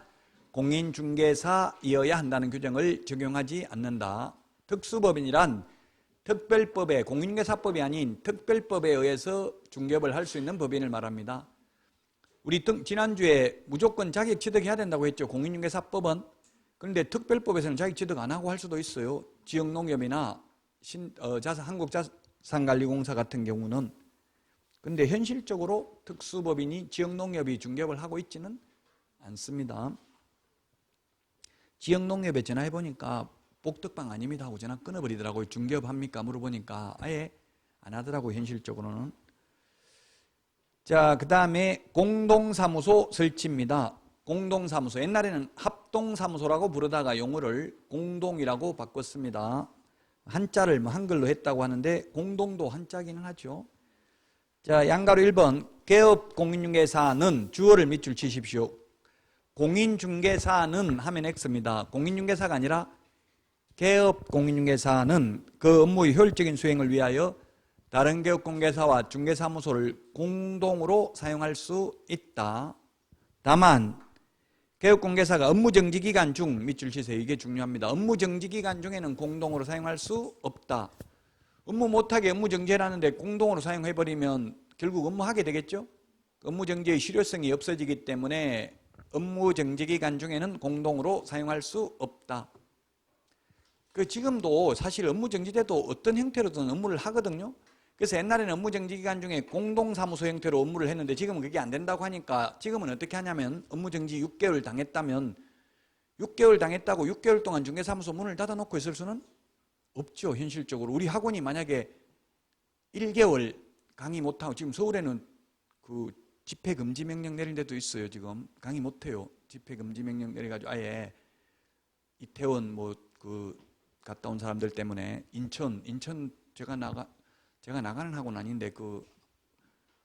공인중개사이어야 한다는 규정을 적용하지 않는다. 특수법인이란 특별법에, 공인중개사법이 아닌 특별법에 의해서 중개업을 할 수 있는 법인을 말합니다. 우리 지난주에 무조건 자격 취득해야 된다고 했죠. 공인중개사법은. 그런데 특별법에서는 자격 취득 안 하고 할 수도 있어요. 지역농협이나 한국자산관리공사 같은 경우는. 근데 현실적으로 특수법인이 지역농협이 중개업을 하고 있지는 않습니다. 지역농협에 전화해 보니까 복덕방 아닙니다 하고 전화 끊어버리더라고요. 중개업 합니까? 물어보니까 아예 안 하더라고요. 현실적으로는. 자, 그 다음에 공동사무소 설치입니다. 공동사무소. 옛날에는 합동사무소라고 부르다가 용어를 공동이라고 바꿨습니다. 한자를 뭐 한글로 했다고 하는데 공동도 한자기는 하죠. 자, 양가로 1번 개업 공인중개사는 주어를 밑줄 치십시오. 공인중개사는 하면 X입니다. 공인중개사가 아니라 개업 공인중개사는 그 업무의 효율적인 수행을 위하여 다른 개업공개사와 중개사무소를 공동으로 사용할 수 있다. 다만 개업공개사가 업무정지기간 중 밑줄 치세요. 이게 중요합니다. 업무정지기간 중에는 공동으로 사용할 수 없다. 업무 못하게 업무정지라는데 공동으로 사용해버리면 결국 업무하게 되겠죠? 업무정지의 실효성이 없어지기 때문에 업무정지기간 중에는 공동으로 사용할 수 없다. 지금도 사실 업무정지돼도 어떤 형태로든 업무를 하거든요. 그래서 옛날에는 업무정지기간 중에 공동사무소 형태로 업무를 했는데 지금은 그게 안 된다고 하니까 지금은 어떻게 하냐면 업무정지 6개월 당했다면 6개월 당했다고 6개월 동안 중개사무소 문을 닫아놓고 있을 수는 없죠. 현실적으로. 우리 학원이 만약에 1개월 강의 못하고 지금 서울에는 그 집회금지 명령 내린 데도 있어요. 지금 강의 못해요. 집회금지 명령 내려가지고 아예 이태원 갔다 온 사람들 때문에 인천 제가 나가는 학원 아닌데 그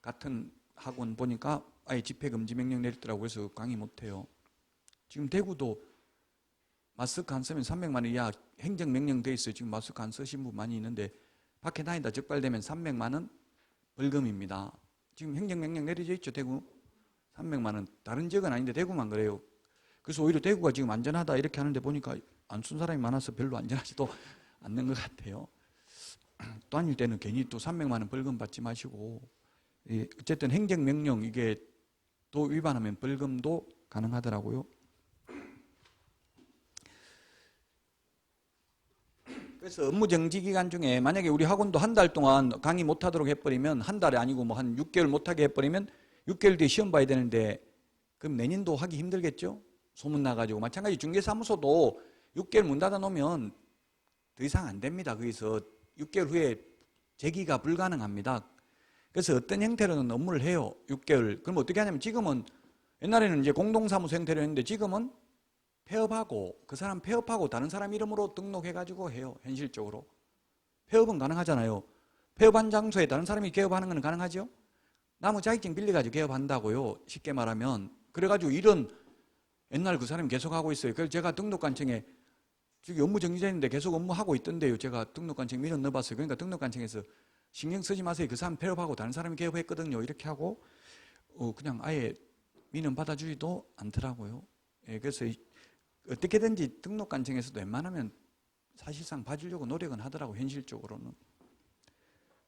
같은 학원 보니까 아예 집회금지 명령 내렸더라고요. 그래서 강의 못해요. 지금 대구도 마스크 안 쓰면 300만 원 이하 행정명령 돼 있어요. 지금 마스크 안 쓰신 분 많이 있는데 밖에 다니다 적발되면 300만 원 벌금입니다. 지금 행정명령 내려져 있죠. 대구 300만 원. 다른 지역은 아닌데 대구만 그래요. 그래서 오히려 대구가 지금 안전하다 이렇게 하는데 보니까 안 쓴 사람이 많아서 별로 안전하지도 않는 것 같아요. 다닐 때는 괜히 또 300만 원 벌금 받지 마시고, 어쨌든 행정명령 이게 또 위반하면 벌금도 가능하더라고요. 그래서 업무정지 기간 중에 만약에 우리 학원도 한 달 동안 강의 못하도록 해버리면, 한 달이 아니고 뭐 한 6개월 못하게 해버리면 6개월 뒤에 시험 봐야 되는데 그럼 내년도 하기 힘들겠죠? 소문 나가지고. 마찬가지 중개사무소도 6개월 문 닫아 놓으면 더 이상 안 됩니다. 거기서 6개월 후에 재기가 불가능합니다. 그래서 어떤 형태로는 업무를 해요. 6개월. 그럼 어떻게 하냐면 지금은 옛날에는 이제 공동사무소 형태로 했는데 지금은 폐업하고 그 사람 폐업하고 다른 사람 이름으로 등록해가지고 해요. 현실적으로. 폐업은 가능하잖아요. 폐업한 장소에 다른 사람이 개업하는 건 가능하죠? 나무 자격증 빌려가지고 개업한다고요. 쉽게 말하면. 그래가지고 일은 옛날 그 사람이 계속하고 있어요. 그래서 제가 등록관청에 저기 업무 정지됐는데 계속 업무하고 있던데요. 제가 등록관청 민원 넣어봤어요. 그러니까 등록관청에서 신경 쓰지 마세요. 그 사람 폐업하고 다른 사람이 개업했거든요. 이렇게 하고 그냥 아예 민원 받아주지도 않더라고요. 예, 그래서 어떻게든지 등록관청에서도 웬만하면 사실상 봐주려고 노력은 하더라고요. 현실적으로는.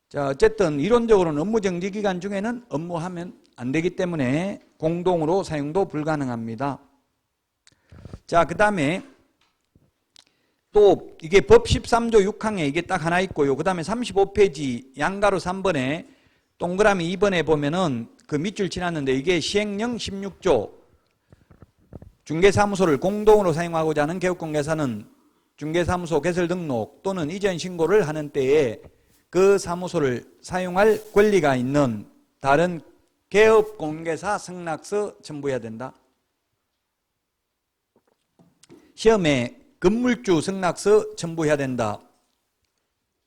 자, 어쨌든 이론적으로는 업무 정지 기간 중에는 업무하면 안 되기 때문에 공동으로 사용도 불가능합니다. 자, 그 다음에 또 이게 법 13조 6항에 이게 딱 하나 있고요. 그 다음에 35페이지 양가로 3번에 동그라미 2번에 보면은 그 밑줄 지났는데 이게 시행령 16조 중개사무소를 공동으로 사용하고자 하는 개업공개사는 중개사무소 개설 등록 또는 이전 신고를 하는 때에 그 사무소를 사용할 권리가 있는 다른 개업공개사 승낙서 첨부해야 된다. 시험에 건물주 승낙서 첨부해야 된다.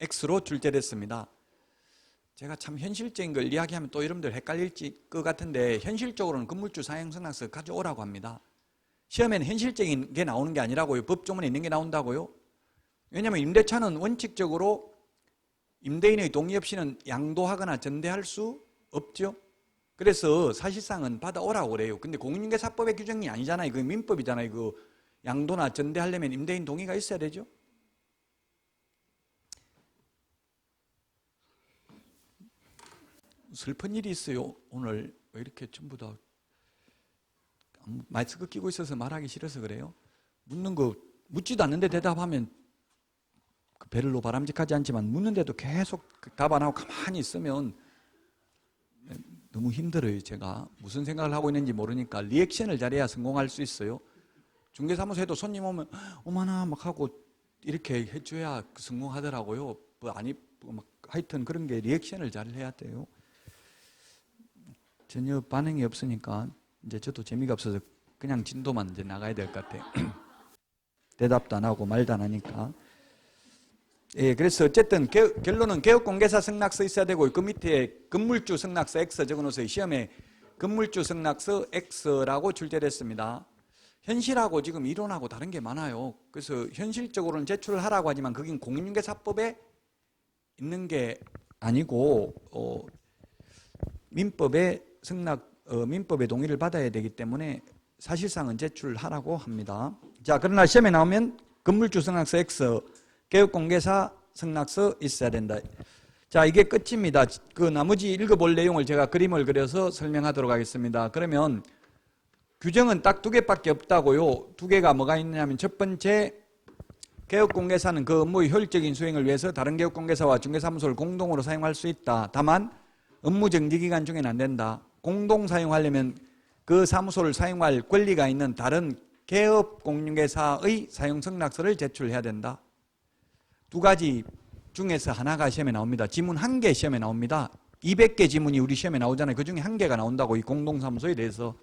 X로 출제됐습니다. 제가 참 현실적인 걸 이야기하면 또 여러분들 헷갈릴 것 같은데 현실적으로는 건물주 사용 승낙서 가져오라고 합니다. 시험에는 현실적인 게 나오는 게 아니라고요. 법조문에 있는 게 나온다고요. 왜냐하면 임대차는 원칙적으로 임대인의 동의 없이는 양도하거나 전대할 수 없죠. 그래서 사실상은 받아오라고 그래요. 근데 공인중개사법의 규정이 아니잖아요. 그 민법이잖아요. 그 양도나 전대하려면 임대인 동의가 있어야 되죠. 슬픈 일이 있어요. 오늘 왜 이렇게 전부 다 마스크 끼고 있어서 말하기 싫어서 그래요. 묻는 거 묻지도 않는데 대답하면 별로 바람직하지 않지만 묻는데도 계속 답 안 하고 가만히 있으면 너무 힘들어요. 제가 무슨 생각을 하고 있는지 모르니까 리액션을 잘해야 성공할 수 있어요. 중개사무소에도 손님 오면 어머나 막 하고 이렇게 해줘야 성공하더라고요. 막 하여튼 그런 게 리액션을 잘 해야 돼요. 전혀 반응이 없으니까 이제 저도 재미가 없어서 그냥 진도만 이제 나가야 될 것 같아요. 대답도 안 하고 말도 안 하니까. 예, 그래서 어쨌든 결론은 개업공개사 승낙서 있어야 되고 그 밑에 건물주 승낙서 X 적어놓으세요. 시험에 건물주 승낙서 X라고 출제됐습니다. 현실하고 지금 이론하고 다른 게 많아요. 그래서 현실적으로는 제출을 하라고 하지만 그긴 공인중개사법에 있는 게 아니고 민법의 민법의 동의를 받아야 되기 때문에 사실상은 제출을 하라고 합니다. 자, 그러나 시험에 나오면 건물주 승낙서 X, 개업공개사 승낙서 있어야 된다. 자, 이게 끝입니다. 그 나머지 읽어볼 내용을 제가 그림을 그려서 설명하도록 하겠습니다. 그러면 규정은 딱 2개밖에 없다고요. 2개가 뭐가 있냐면 첫 번째, 개업공개사는 그 업무의 효율적인 수행을 위해서 다른 개업공개사와 중개사무소를 공동으로 사용할 수 있다. 다만 업무 정지 기간 중에는 안 된다. 공동 사용하려면 그 사무소를 사용할 권리가 있는 다른 개업공개사의 사용 승낙서를 제출해야 된다. 2가지 중에서 하나가 시험에 나옵니다. 지문 1개 시험에 나옵니다. 200개 지문이 우리 시험에 나오잖아요. 그 중에 1개가 나온다고, 이 공동사무소에 대해서.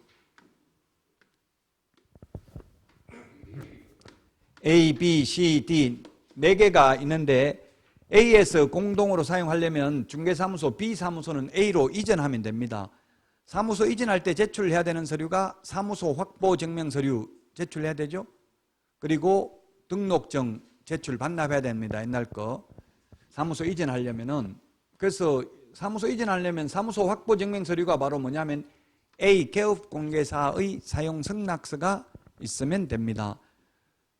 A, B, C, D 4개가 있는데 A에서 공동으로 사용하려면 중개사무소 B 사무소는 A로 이전하면 됩니다. 사무소 이전할 때 제출해야 되는 서류가 사무소 확보 증명 서류 제출해야 되죠. 그리고 등록증 제출 반납해야 됩니다. 옛날 거. 사무소 이전하려면은. 그래서 사무소 이전하려면 사무소 확보 증명 서류가 바로 뭐냐면 A 개업공개사의 사용 승낙서가 있으면 됩니다.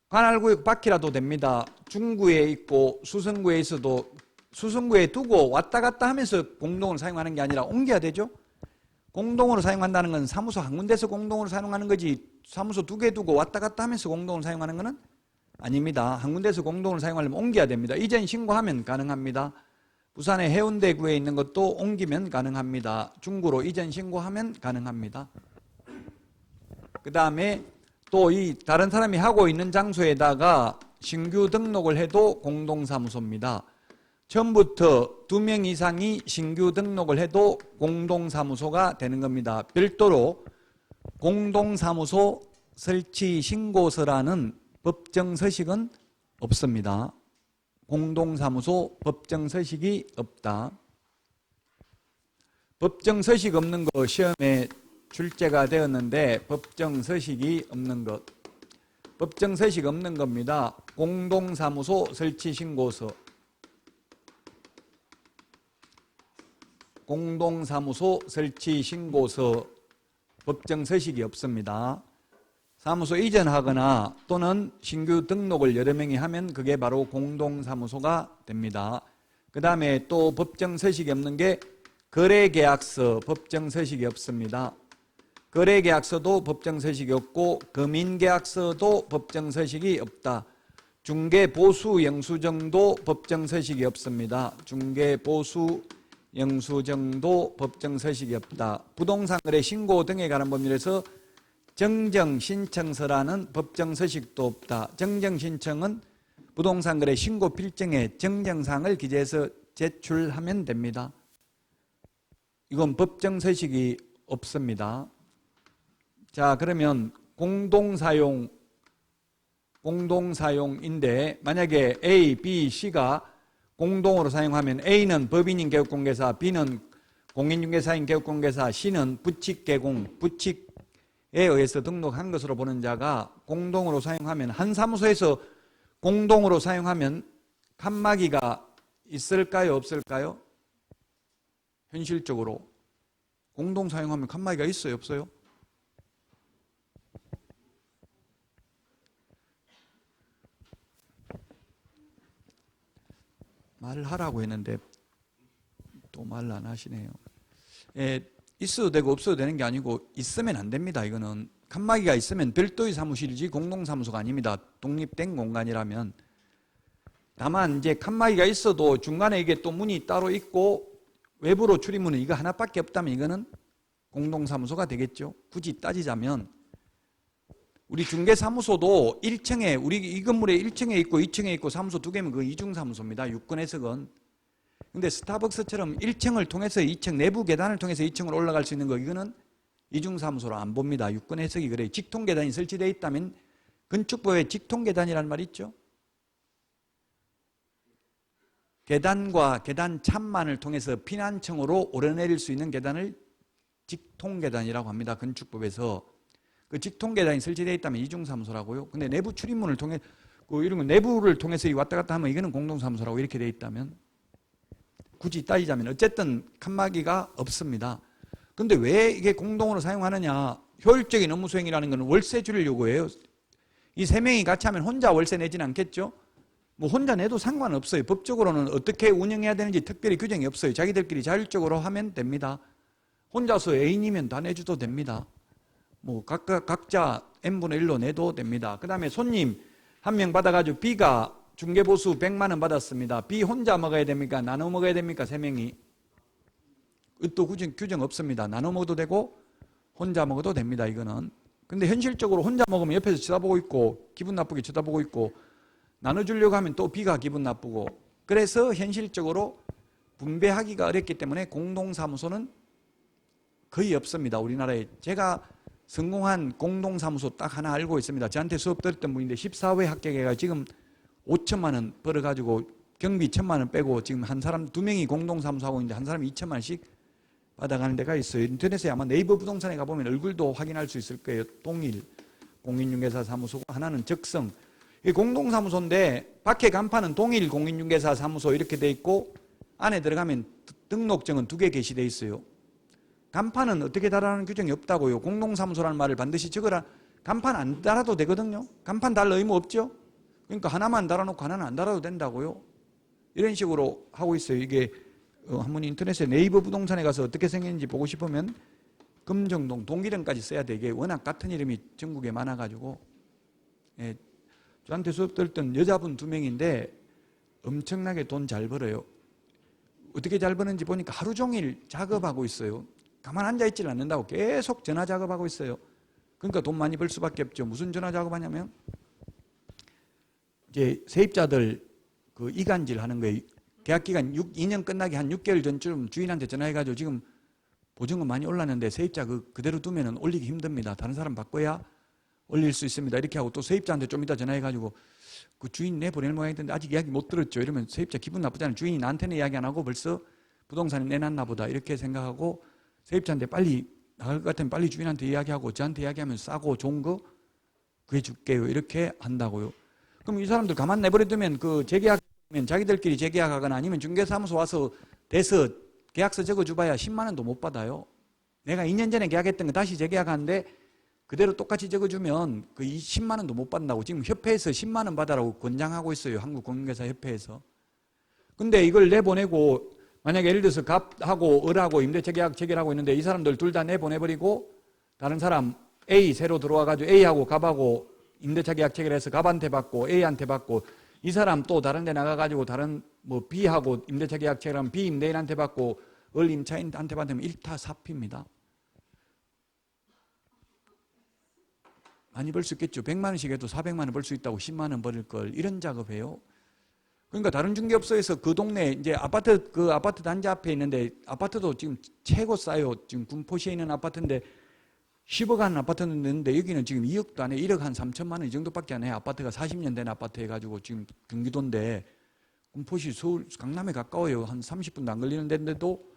관할구역 밖이라도 됩니다. 중구에 있고 수성구에 있어도 수성구에 두고 왔다 갔다 하면서 공동으로 사용하는 게 아니라 옮겨야 되죠. 공동으로 사용한다는 건 사무소 한 군데서 공동으로 사용하는 거지 사무소 2개 두고 왔다 갔다 하면서 공동으로 사용하는 것은 아닙니다. 한 군데서 공동으로 사용하려면 옮겨야 됩니다. 이전 신고하면 가능합니다. 부산의 해운대구에 있는 것도 옮기면 가능합니다. 중구로 이전 신고하면 가능합니다. 그 다음에 또 이 다른 사람이 하고 있는 장소에다가 신규 등록을 해도 공동사무소입니다. 처음부터 2명 이상이 신규 등록을 해도 공동사무소가 되는 겁니다. 별도로 공동사무소 설치 신고서라는 법정서식은 없습니다. 공동사무소 법정서식이 없다. 법정서식 없는 거 시험에 출제가 되었는데 법정서식이 없는 것. 법정 서식 없는 겁니다. 공동사무소 설치 신고서. 공동사무소 설치 신고서 법정 서식이 없습니다. 사무소 이전하거나 또는 신규 등록을 여러 명이 하면 그게 바로 공동사무소가 됩니다. 그 다음에 또 법정 서식이 없는 게 거래계약서 법정 서식이 없습니다. 거래계약서도 법정 서식이 없고 금인계약서도 법정 서식이 없다. 중개보수 영수증도 법정 서식이 없습니다. 중개보수 영수증도 법정 서식이 없다. 부동산 거래 신고 등에 관한 법률에서 정정신청서라는 법정 서식도 없다. 정정신청은 부동산 거래 신고 필증에 정정사항을 기재해서 제출하면 됩니다. 이건 법정 서식이 없습니다. 자, 그러면 공동사용인데 만약에 A, B, C가 공동으로 사용하면 A는 법인인 개업공개사, B는 공인중개사인 개업공개사, C는 부칙개공, 부칙에 의해서 등록한 것으로 보는 자가 공동으로 사용하면 한 사무소에서 공동으로 사용하면 칸막이가 있을까요? 없을까요? 현실적으로 공동 사용하면 칸막이가 있어요? 없어요? 말을 하라고 했는데 또 말을 안 하시네요. 있어도 되고 없어도 되는 게 아니고 있으면 안 됩니다. 이거는 칸막이가 있으면 별도의 사무실이지 공동사무소가 아닙니다. 독립된 공간이라면. 다만 이제 칸막이가 있어도 중간에 이게 또 문이 따로 있고 외부로 출입문은 이거 하나밖에 없다면 이거는 공동사무소가 되겠죠. 굳이 따지자면 우리 중개사무소도 1층에 우리 이 건물에 1층에 있고 2층에 있고 사무소 두 개면 그 이중사무소입니다. 유권 해석은. 근데 스타벅스처럼 1층을 통해서 2층 내부 계단을 통해서 2층으로 올라갈 수 있는 거 이거는 이중사무소로 안 봅니다. 유권 해석이 그래요. 직통계단이 설치되어 있다면 건축법에 직통계단이라는 말이 있죠. 계단과 계단 참만을 통해서 피난층으로 오르내릴 수 있는 계단을 직통계단이라고 합니다. 건축법에서. 그 직통계단이 설치되어 있다면 이중사무소라고요. 근데 내부 출입문을 통해 이런 거 내부를 통해서 왔다 갔다 하면 이거는 공동사무소라고 이렇게 되어 있다면 굳이 따지자면 어쨌든 칸막이가 없습니다. 근데 왜 이게 공동으로 사용하느냐? 효율적인 업무 수행이라는 것은 월세 줄이려고 해요. 이 세 명이 같이 하면 혼자 월세 내지는 않겠죠? 뭐 혼자 내도 상관없어요. 법적으로는 어떻게 운영해야 되는지 특별히 규정이 없어요. 자기들끼리 자율적으로 하면 됩니다. 혼자서 애인이면 다 내줘도 됩니다. 뭐 각자 n분의 1로 내도 됩니다. 그 다음에 손님 한 명 받아가지고 B가 중개보수 100만 원 받았습니다. B 혼자 먹어야 됩니까? 나눠 먹어야 됩니까? 세 명이. 또 규정 없습니다. 나눠 먹어도 되고 혼자 먹어도 됩니다. 이거는. 근데 현실적으로 혼자 먹으면 옆에서 쳐다보고 있고 기분 나쁘게 쳐다보고 있고 나눠주려고 하면 또 B가 기분 나쁘고 그래서 현실적으로 분배하기가 어렵기 때문에 공동사무소는 거의 없습니다. 우리나라에. 제가 성공한 공동사무소 딱 하나 알고 있습니다. 저한테 수업 들었던 분인데 14회 합격해가 지금 5천만 원 벌어가지고 경비 1천만 원 빼고 지금 한 사람 2명이 공동사무소 하고 있는데 한 사람이 2천만 원씩 받아가는 데가 있어요. 인터넷에 아마 네이버 부동산에 가보면 얼굴도 확인할 수 있을 거예요. 동일 공인중개사 사무소고 하나는 적성. 이 공동사무소인데 밖에 간판은 동일 공인중개사 사무소 이렇게 돼 있고 안에 들어가면 등록증은 2개 게시돼 있어요. 간판은 어떻게 달아라는 규정이 없다고요. 공동사무소라는 말을 반드시 적어라. 간판 안 달아도 되거든요. 간판 달 의무 없죠. 그러니까 하나만 달아놓고 하나는 안 달아도 된다고요. 이런 식으로 하고 있어요. 이게 한번 인터넷에 네이버 부동산에 가서 어떻게 생겼는지 보고 싶으면 금정동 동기름까지 써야 돼. 이게 워낙 같은 이름이 전국에 많아가지고. 예, 저한테 수업 들었던 여자분 2명인데 엄청나게 돈 잘 벌어요. 어떻게 잘 버는지 보니까 하루 종일 작업하고 있어요. 가만 앉아있질 않는다고 계속 전화 작업하고 있어요. 그러니까 돈 많이 벌 수밖에 없죠. 무슨 전화 작업하냐면 이제 세입자들 그 이간질 하는 거예요. 계약기간 2년 끝나기 한 6개월 전쯤 주인한테 전화해가지고 지금 보증금 많이 올랐는데 세입자 그대로 두면은 올리기 힘듭니다. 다른 사람 바꿔야 올릴 수 있습니다. 이렇게 하고 또 세입자한테 좀 이따 전화해가지고 그 주인 내보낼 모양인데 아직 이야기 못 들었죠. 이러면 세입자 기분 나쁘잖아요. 주인이 나한테는 이야기 안 하고 벌써 부동산에 내놨나 보다 이렇게 생각하고 세입자한테 빨리 나갈 것 같으면 빨리 주인한테 이야기하고 저한테 이야기하면 싸고 좋은 거 구해줄게요. 이렇게 한다고요. 그럼 이 사람들 가만 내버려두면 그 재계약하면 자기들끼리 재계약하거나 아니면 중개사무소 와서 대서 계약서 적어줘봐야 10만 원도 못 받아요. 내가 2년 전에 계약했던 거 다시 재계약하는데 그대로 똑같이 적어주면 그 10만 원도 못 받는다고 지금 협회에서 10만 원 받아라고 권장하고 있어요. 한국공인중개사 협회에서. 근데 이걸 내보내고 만약에 예를 들어서 갑하고 을하고 임대차 계약 체결하고 있는데 이 사람들 둘 다 내보내버리고 다른 사람 A 새로 들어와가지고 A하고 갑하고 임대차 계약 체결해서 갑한테 받고 A한테 받고 이 사람 또 다른 데 나가가지고 다른 뭐 B하고 임대차 계약 체결하면 B 임대인한테 받고 을 임차인한테 받으면 1타4피입니다. 많이 벌 수 있겠죠. 100만 원씩 해도 400만 원 벌 수 있다고 10만 원 벌을 걸 이런 작업해요. 그러니까 다른 중개업소에서 그 동네 이제 아파트 그 아파트 단지 앞에 있는데 아파트도 지금 최고 싸요. 지금 군포시에 있는 아파트인데 10억 한 아파트는 있는데 여기는 지금 2억도 안 해. 1억 한 3천만 원 이 정도밖에 안 해. 아파트가 40년 된 아파트 해가지고 지금 경기도인데 군포시 서울 강남에 가까워요. 한 30분도 안 걸리는 데인데도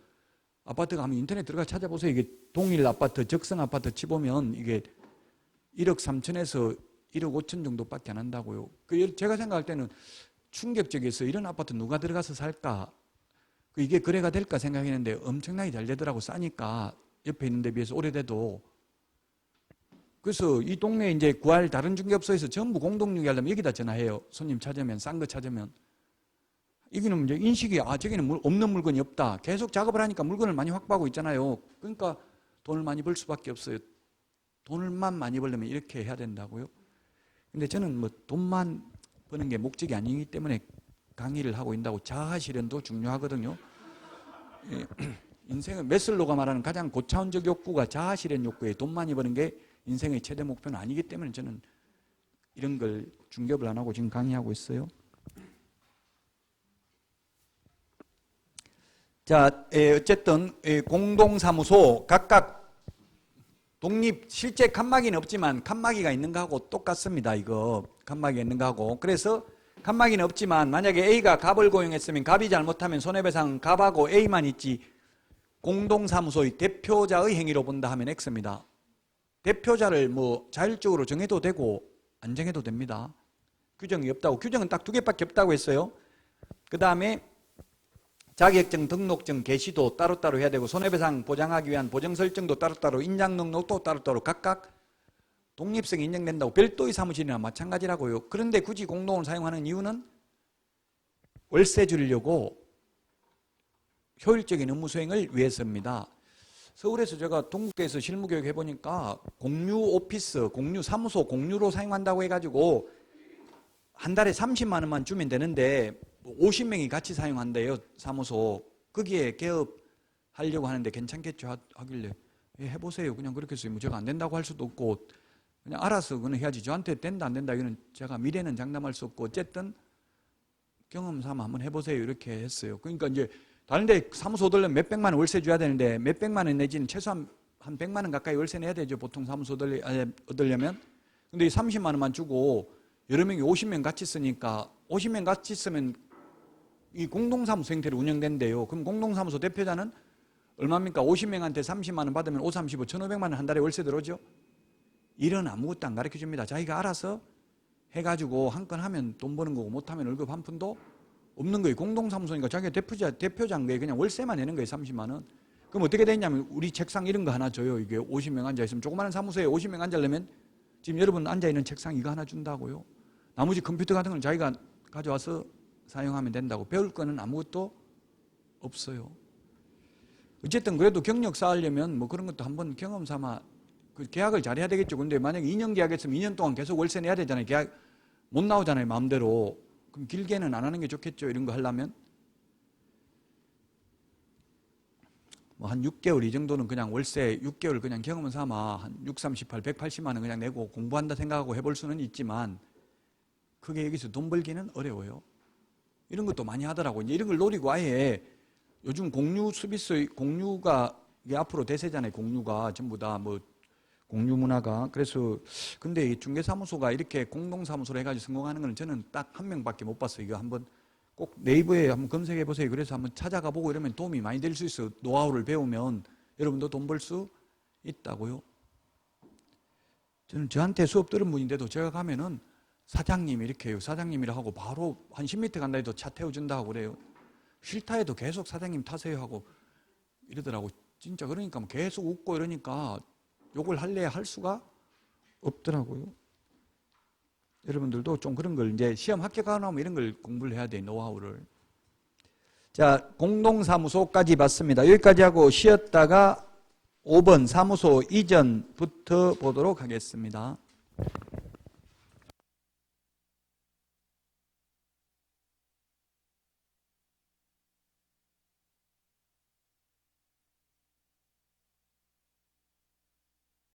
아파트가 한번 인터넷 들어가 찾아보세요. 이게 동일 아파트 적성 아파트 치보면 이게 1억 3천에서 1억 5천 정도밖에 안 한다고요. 제가 생각할 때는 충격적이어서 이런 아파트 누가 들어가서 살까? 이게 거래가 될까 생각했는데 엄청나게 잘 되더라고. 싸니까 옆에 있는 데 비해서 오래돼도. 그래서 이 동네에 이제 구할 다른 중개업소에서 전부 공동중개 하려면 여기다 전화해요. 손님 찾으면, 싼 거 찾으면. 여기는 이제 인식이 저기는 없는 물건이 없다. 계속 작업을 하니까 물건을 많이 확보하고 있잖아요. 그러니까 돈을 많이 벌 수밖에 없어요. 돈을만 많이 벌려면 이렇게 해야 된다고요. 근데 저는 뭐 돈만 버는 게 목적이 아니기 때문에 강의를 하고 있다고. 자아 실현도 중요하거든요. 인생은 메슬로가 말하는 가장 고차원적 욕구가 자아 실현 욕구예요. 돈 많이 버는 게 인생의 최대 목표는 아니기 때문에 저는 이런 걸 중개업을 안 하고 지금 강의하고 있어요. 자, 어쨌든 공동사무소 각각 독립 실제 칸막이는 없지만 칸막이가 있는 거하고 똑같습니다. 이거 칸막이가 있는 거하고. 그래서 칸막이는 없지만 만약에 A가 갑을 고용했으면 갑이 잘못하면 손해배상 갑하고 A만 있지 공동사무소의 대표자의 행위로 본다 하면 X입니다. 대표자를 뭐 자율적으로 정해도 되고 안 정해도 됩니다. 규정이 없다고. 규정은 딱 2개밖에 없다고 했어요. 그 다음에 자격증, 등록증, 개시도 따로따로 해야 되고 손해배상 보장하기 위한 보정 설정도 따로따로, 인장 등록도 따로따로 각각 독립성이 인정된다고. 별도의 사무실이나 마찬가지라고요. 그런데 굳이 공동을 사용하는 이유는 월세 줄이려고 효율적인 업무 수행을 위해서입니다. 서울에서 제가 동국대에서 실무교육 해보니까 공유 오피스, 공유 사무소, 공유로 사용한다고 해가지고 한 달에 30만 원만 주면 되는데 50명이 같이 사용한대요. 사무소. 거기에 개업하려고 하는데 괜찮겠죠 하길래 해보세요. 그냥 그렇게 해서 뭐 제가 안 된다고 할 수도 없고 그냥 알아서 그냥 해야지. 저한테 된다 안 된다 이거는 제가 미래는 장담할 수 없고 어쨌든 경험 삼아 한번 해보세요. 이렇게 했어요. 그러니까 이제 다른 데 사무소 얻으려면 몇백만 원 월세 줘야 되는데 몇백만 원 내지는 최소한 한 100만 원 가까이 월세 내야 되죠. 보통 사무소 얻으려면. 근데 30만 원만 주고 여러 명이 50명 같이 쓰니까 50명 같이 쓰면 이 공동사무소 형태로 운영된대요. 그럼 공동사무소 대표자는 얼마입니까? 50명한테 30만 원 받으면 5, 35, 1,500만 원 한 달에 월세 들어오죠. 일은 아무것도 안 가르쳐 줍니다. 자기가 알아서 해가지고 한 건 하면 돈 버는 거고 못하면 월급 한 푼도 없는 거예요. 공동사무소니까 자기가 대표자인 거예요. 그냥 월세만 내는 거예요. 30만 원. 그럼 어떻게 되냐면 우리 책상 이런 거 하나 줘요. 이게 50명 앉아있으면 조그마한 사무소에 50명 앉으려면 지금 여러분 앉아있는 책상 이거 하나 준다고요. 나머지 컴퓨터 같은 건 자기가 가져와서 사용하면 된다고. 배울 거는 아무것도 없어요. 어쨌든 그래도 경력 쌓으려면 뭐 그런 것도 한번 경험 삼아 그 계약을 잘해야 되겠죠. 근데 만약에 2년 계약했으면 2년 동안 계속 월세 내야 되잖아요. 계약 못 나오잖아요. 마음대로. 그럼 길게는 안 하는 게 좋겠죠. 이런 거 하려면. 뭐 한 6개월 이 정도는 그냥 월세 6개월 그냥 경험 삼아 한 6, 38, 180만 원 그냥 내고 공부한다 생각하고 해볼 수는 있지만 그게 여기서 돈 벌기는 어려워요. 이런 것도 많이 하더라고요. 이제 이런 걸 노리고 아예 요즘 공유 서비스, 공유가 이게 앞으로 대세잖아요. 공유가 전부 다 뭐 공유 문화가. 그래서 근데 이 중개사무소가 이렇게 공동사무소로 해가지고 성공하는 건 저는 딱 한 명밖에 못 봤어요. 이거 한번 꼭 네이버에 한번 검색해 보세요. 그래서 한번 찾아가 보고 이러면 도움이 많이 될 수 있어요. 노하우를 배우면 여러분도 돈 벌 수 있다고요. 저한테 수업 들은 분인데도 제가 가면은 사장님 이렇게 해요. 사장님이라 하고 바로 한 10m 간다 해도 차 태워준다 하고 그래요. 싫다 해도 계속 사장님 타세요 하고 이러더라고. 진짜 그러니까 계속 웃고 이러니까 욕을 할래야 할 수가 없더라고요. 여러분들도 좀 그런 걸 이제 시험 합격하고 나면 이런 걸 공부를 해야 돼, 노하우를. 자, 공동사무소까지 봤습니다. 여기까지 하고 쉬었다가 5번 사무소 이전부터 보도록 하겠습니다.